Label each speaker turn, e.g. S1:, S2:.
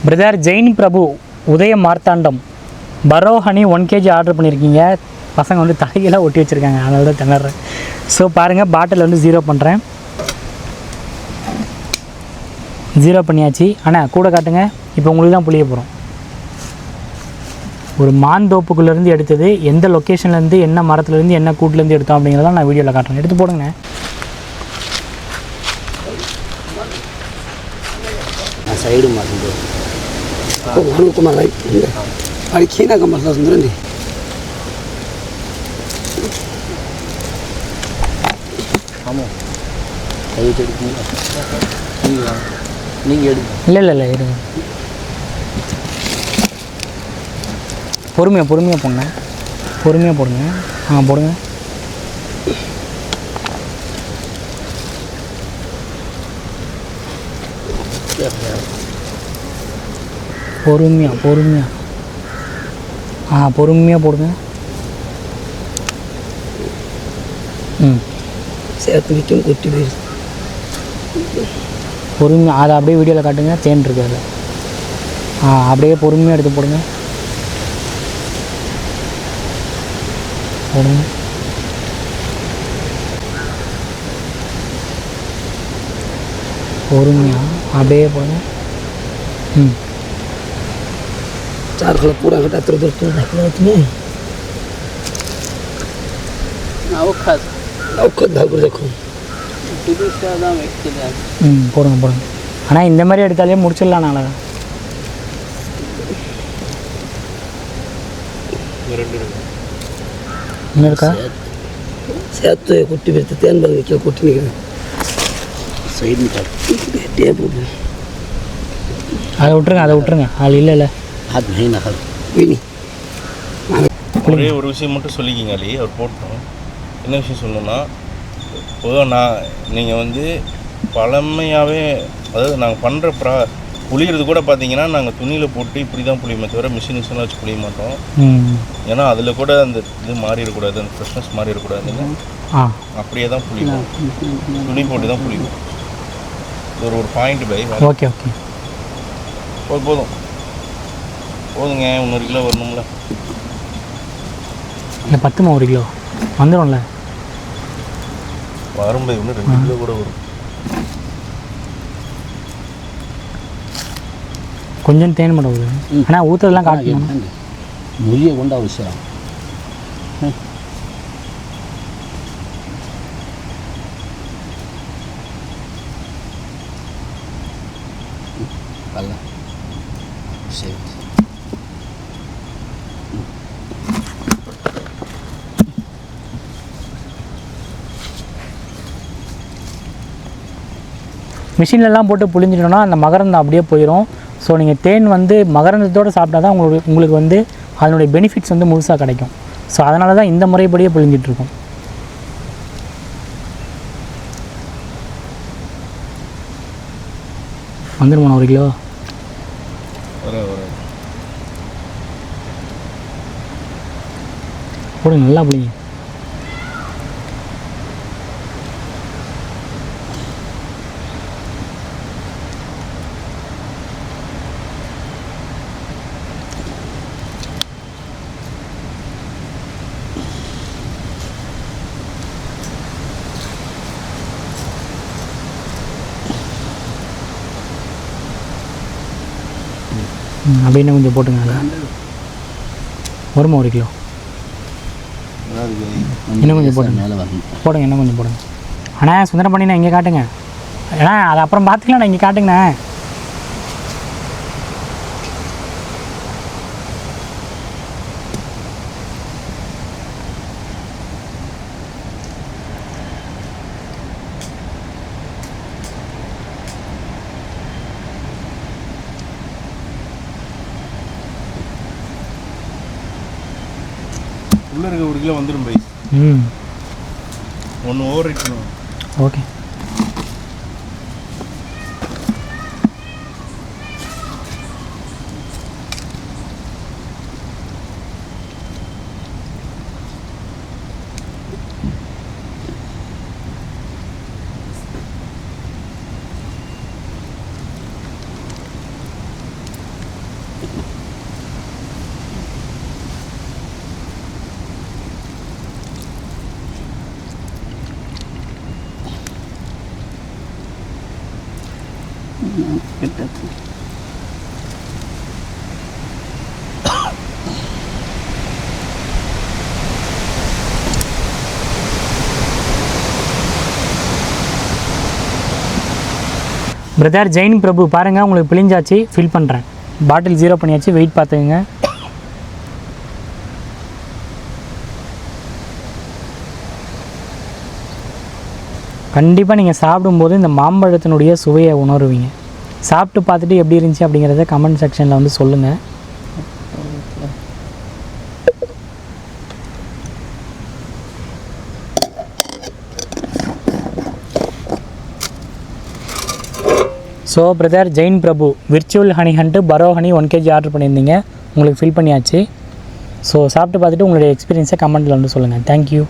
S1: Brother Jain பிரபு உதய மார்த்தாண்டம் பரோ honey 1 kg order பண்ணியிருக்கீங்க. பசங்க வந்து தலையெல்லாம் ஒட்டி வச்சுருக்காங்க, அதனால தான் திணறேன். ஸோ பாருங்கள், பாட்டில் வந்து 0 பண்ணுறேன். 0 பண்ணியாச்சு. ஆனால் கூட காட்டுங்க. இப்போ உங்களுக்கு தான் புளிய போகிறோம். ஒரு மாந்தோப்புக்குள்ளேருந்து எடுத்தது, எந்த லொக்கேஷன்லேருந்து, என்ன மரத்துலேருந்து, என்ன கூட்டிலேருந்து எடுத்தோம் அப்படிங்கிறதான் நான் வீடியோவில் காட்டுறேன். எடுத்து போடுங்க.
S2: சைடு மாட்டேன் குமார் அடிக்கீனா கம்பல் சுந்தரண்டி ஆமாம் கை எடுக்கீங்க நீங்கள் எடுங்க.
S1: இல்லை இருங்க, பொறுமையாக போடுங்க. பொறுமையாக போடுங்க. போடுங்க. பொறுமையாக பொறுமையாக போடுங்க.
S2: சேர்த்து வைக்கும் கொட்டி போயிடுது.
S1: பொறுமையாக அதை அப்படியே வீடியோவில் காட்டுங்க. தேன் இருக்கு அதில். அப்படியே பொறுமையாக எடுத்து போடுங்க. பொறுமையாக அப்படியே போடுங்க.
S2: चार पूरा घटा तो
S1: போடுங்க. ஆனால் இந்த மாதிரி எடுத்தாலே முடிச்சிடலாம். நாங்கள் இன்னும் இருக்கா
S2: சேர்த்து குட்டி பிரித்து தேன் பல் வைக்க குட்டி நிற்கிறேன் சைடு டேபிள்
S1: அதை விட்டுருங்க. அது இல்லை
S2: அது மெயின் நகல் வீணி.
S3: ஒரே ஒரு விஷயம் மட்டும் சொல்லிக்கிங்க அலி, அவர் போட்டோம். என்ன விஷயம் சொல்லணும்னா, பொதுவாக நீங்கள் வந்து பழமையாகவே, அதாவது நாங்கள் பண்ணுற புளிகிறது கூட பார்த்தீங்கன்னா நாங்கள் துணியில் போட்டு இப்படி தான் புளியுமே தவிர மிஷின்ஸ்லாம் வச்சு புளிய மாட்டோம். ஏன்னா அதில் கூட அந்த இது மாறிடக்கூடாது, அந்த ஃப்ரெஷ்னஸ் மாறிடக்கூடாதுன்னு அப்படியே தான் புளியும். துணி போட்டு தான் புளியும். ஒரு பாயிண்ட் பை.
S1: ஓகே
S3: போதுங்க. 1 கிலோ வரணும்ல.
S1: இல்லை 10 1 கிலோ வந்துடும்ல.
S3: வரும் பை. 2 கிலோ கூட வரும்.
S1: கொஞ்சம் தேன் மட்டும். ஆனால் ஊற்றுறதுலாம் காட்டணும்.
S2: மொழியை கொண்டு அவசியம். சரி
S1: மிஷின்லலாம் போட்டு புளிஞ்சிட்டோன்னா அந்த மகரந்தம் அப்படியே போயிடும். ஸோ நீங்கள் தேன் வந்து மகரந்தத்தோடு சாப்பிட்டா தான் உங்களுக்கு வந்து அதனுடைய பெனிஃபிட்ஸ் வந்து முழுசாக கிடைக்கும். ஸோ அதனால தான் இந்த முறைப்படியே புளிஞ்சிட்ருக்கோம். வந்துடுமா 1 கிலோ? போடுங்க, நல்லா புளிங்க. அப்படின்னு கொஞ்சம் போட்டுங்க. வருமா 1 கிலோ? இன்னும் கொஞ்சம் போடுங்க. இன்னும் கொஞ்சம் போடுங்க. ஆனால் சுந்தரம் பண்ணிண்ணா இங்கே காட்டுங்க. ஏன்னா அது அப்புறம் பார்த்துக்கலாம். நான் இங்கே காட்டுங்கண்ணா.
S3: உள்ளே இருக்க 1 கிலோ வந்துடும் பை. ஒன்று ஓவர் ரைட் பண்ணுவோம்.
S1: ஓகே. பிரதர் ஜெயின் பிரபு பாருங்கள், உங்களுக்கு பிழிஞ்சாச்சு, ஃபில் பண்ணுறேன். பாட்டில் 0 பண்ணியாச்சு, வெயிட் பார்த்துக்குங்க. கண்டிப்பாக நீங்கள் சாப்பிடும்போது இந்த மாம்பழத்தினுடைய சுவையை உணருவீங்க. சாப்பிட்டு பார்த்துட்டு எப்படி இருந்துச்சு அப்படிங்கிறத கமெண்ட் செக்ஷனில் வந்து சொல்லுங்கள். ஸோ பிரதர் ஜெயின் பிரபு விர்ச்சுவல் ஹனி ஹண்ட்டு பரோ ஹனி 1 kg ஆர்டர் பண்ணியிருந்தீங்க, உங்களுக்கு ஃபில் பண்ணியாச்சு. ஸோ சாப்பிட்டு பார்த்துட்டு உங்களுடைய எக்ஸ்பீரியன்ஸை கமெண்ட்டில் வந்து சொல்லுங்கள். தேங்க்யூ.